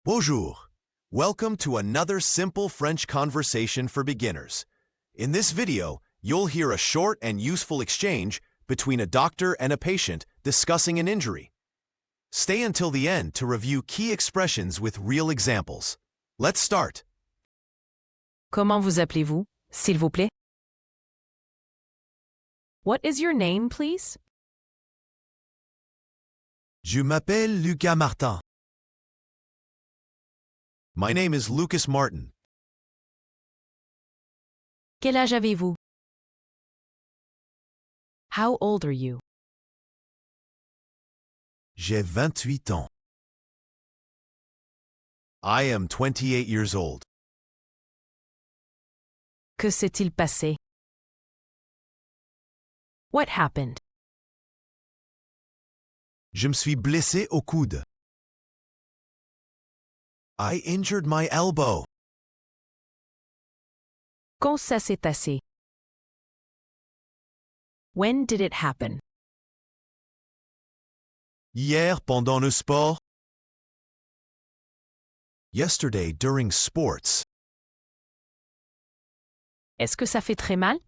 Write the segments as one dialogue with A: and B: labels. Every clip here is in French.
A: Bonjour. Welcome to another simple French conversation for beginners. In this video, you'll hear a short and useful exchange between a doctor and a patient discussing an injury. Stay until the end to review key expressions with real examples. Let's start.
B: Comment vous appelez-vous, s'il vous plaît? What is your name, please?
A: Je m'appelle Lucas Martin. My name is Lucas Martin.
B: Quel âge avez-vous? How old are you?
A: J'ai 28 ans. I am 28 years old.
B: Que s'est-il passé? What happened?
A: Je me suis blessé au coude. I injured my elbow.
B: Quand ça s'est passé? When did it happen?
A: Hier pendant le sport. Yesterday during sports.
B: Est-ce que ça fait très mal?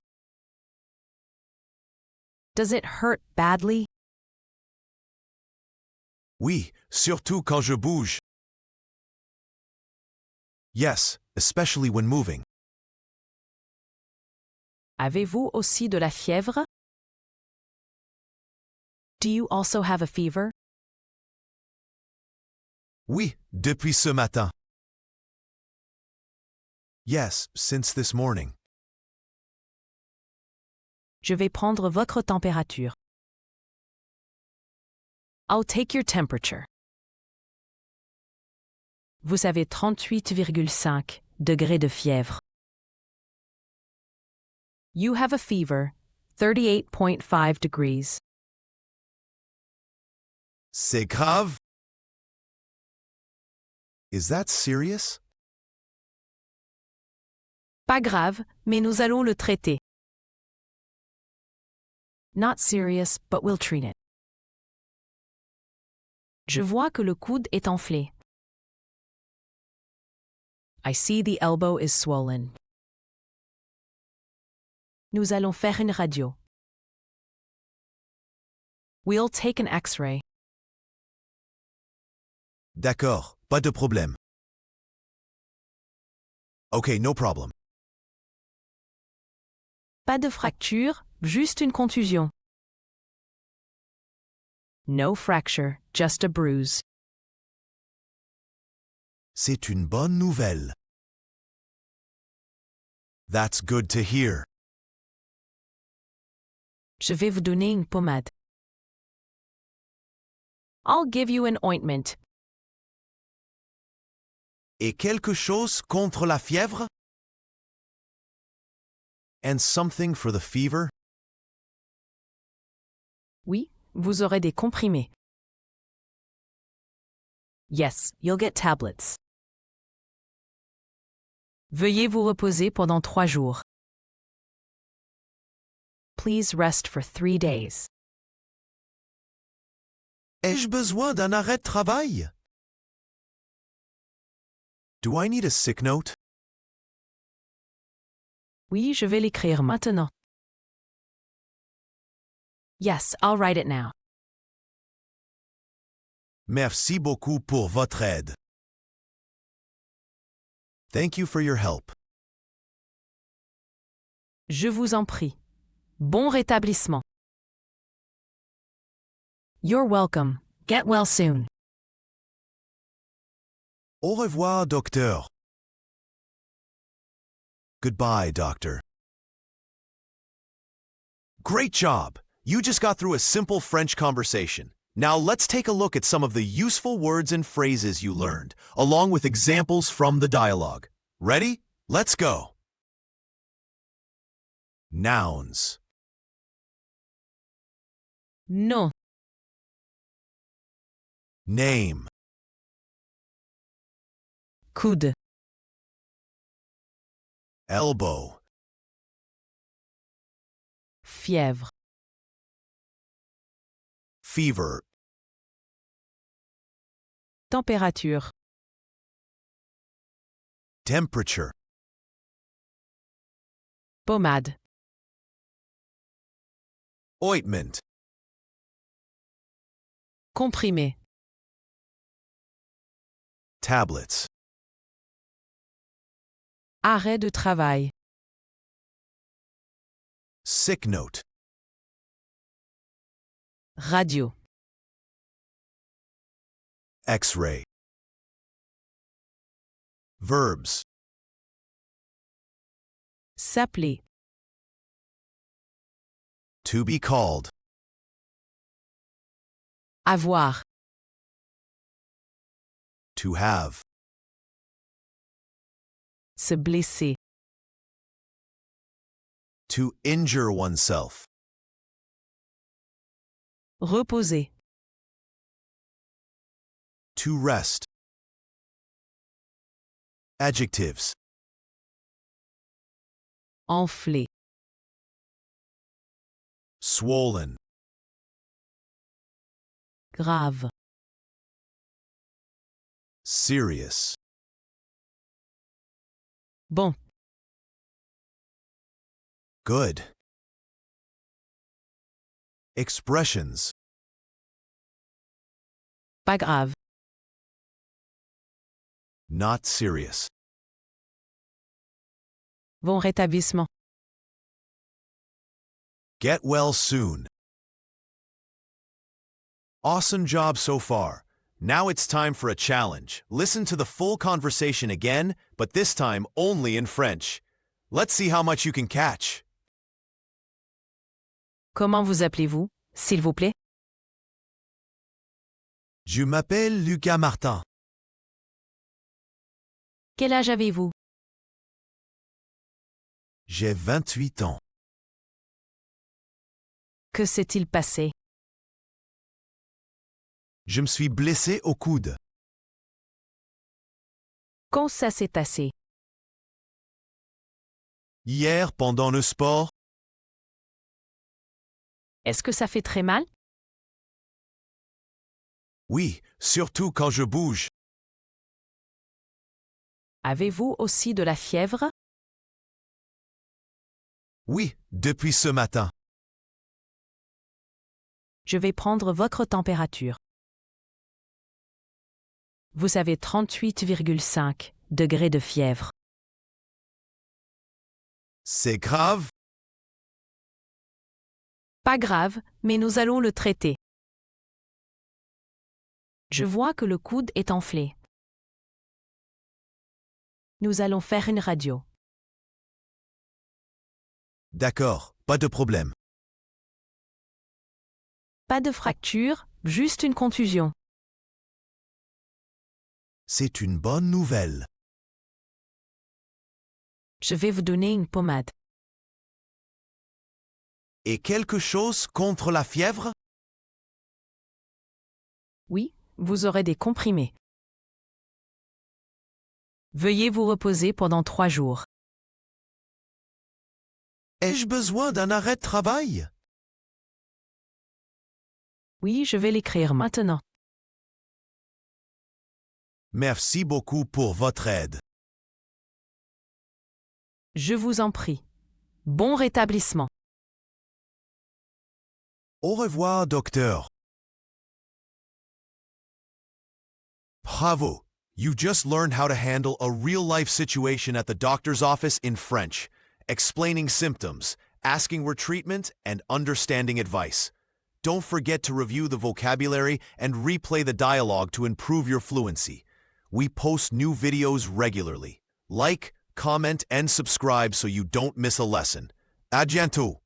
B: Does it hurt badly?
A: Oui, surtout quand je bouge. Yes, especially when moving.
B: Avez-vous aussi de la fièvre? Do you also have a fever?
A: Oui, depuis ce matin. Yes, since this morning.
B: Je vais prendre votre température. I'll take your temperature. Vous avez 38,5 degrés de fièvre. You have a fever, 38.5 degrees.
A: C'est grave? Is that serious?
B: Pas grave, mais nous allons le traiter. Not serious, but we'll treat it. Je vois que le coude est enflé. I see the elbow is swollen. Nous allons faire une radio. We'll take an X-ray.
A: D'accord, pas de problème. Okay, no problem.
B: Pas de fracture, juste une contusion. No fracture, just a bruise.
A: C'est une bonne nouvelle. That's good to hear.
B: Je vais vous donner une pommade. I'll give you an ointment.
A: Et quelque chose contre la fièvre? And something for the fever?
B: Oui, vous aurez des comprimés. Yes, you'll get tablets. Veuillez vous reposer pendant 3 jours. Please rest for 3 days.
A: Ai-je besoin d'un arrêt de travail? Do I need a sick note?
B: Oui, je vais l'écrire maintenant. Yes, I'll write it now.
A: Merci beaucoup pour votre aide. Thank you for your help.
B: Je vous en prie. Bon rétablissement. You're welcome. Get well soon.
A: Au revoir, docteur. Goodbye, doctor. Great job! You just got through a simple French conversation. Now let's take a look at some of the useful words and phrases you learned, along with examples from the dialogue. Ready? Let's go. Nouns.
B: Non.
A: Name.
B: Coude.
A: Elbow.
B: Fièvre.
A: Fever.
B: Température.
A: Temperature.
B: Pommade.
A: Ointment.
B: Comprimé.
A: Tablets.
B: Arrêt de travail.
A: Sick note.
B: Radio.
A: X-ray. Verbs.
B: S'appeler.
A: To be called.
B: Avoir.
A: To have.
B: Se blesser.
A: To injure oneself.
B: Reposer.
A: To rest. Adjectives.
B: Enfler.
A: Swollen.
B: Grave.
A: Serious.
B: Bon.
A: Good. Expressions.
B: Pas grave.
A: Not serious.
B: Bon rétablissement.
A: Get well soon. Awesome job so far. Now it's time for a challenge. Listen to the full conversation again, but this time only in French. Let's see how much you can catch.
B: Comment vous appelez-vous, s'il vous plaît?
A: Je m'appelle Lucas Martin.
B: Quel âge avez-vous?
A: J'ai 28 ans.
B: Que s'est-il passé?
A: Je me suis blessé au coude.
B: Quand ça s'est passé?
A: Hier, pendant le sport,
B: Est-ce que ça fait très mal?
A: oui, surtout quand je bouge.
B: Avez-vous aussi de la fièvre?
A: Oui, depuis ce matin.
B: Je vais prendre votre température. Vous avez 38,5 degrés de fièvre.
A: C'est grave?
B: Pas grave, mais nous allons le traiter. Je vois que le coude est enflé. Nous allons faire une radio.
A: D'accord, pas de problème.
B: Pas de fracture, juste une contusion.
A: C'est une bonne nouvelle.
B: Je vais vous donner une pommade.
A: Et quelque chose contre la fièvre?
B: Oui, vous aurez des comprimés. Veuillez vous reposer pendant 3 jours.
A: Ai-je besoin d'un arrêt de travail?
B: Oui, je vais l'écrire maintenant.
A: Merci beaucoup pour votre aide.
B: Je vous en prie. Bon rétablissement.
A: Au revoir, docteur. Bravo! You just learned how to handle a real-life situation at the doctor's office in French, explaining symptoms, asking for treatment, and understanding advice. Don't forget to review the vocabulary and replay the dialogue to improve your fluency. We post new videos regularly. Like, comment, and subscribe so you don't miss a lesson. À bientôt!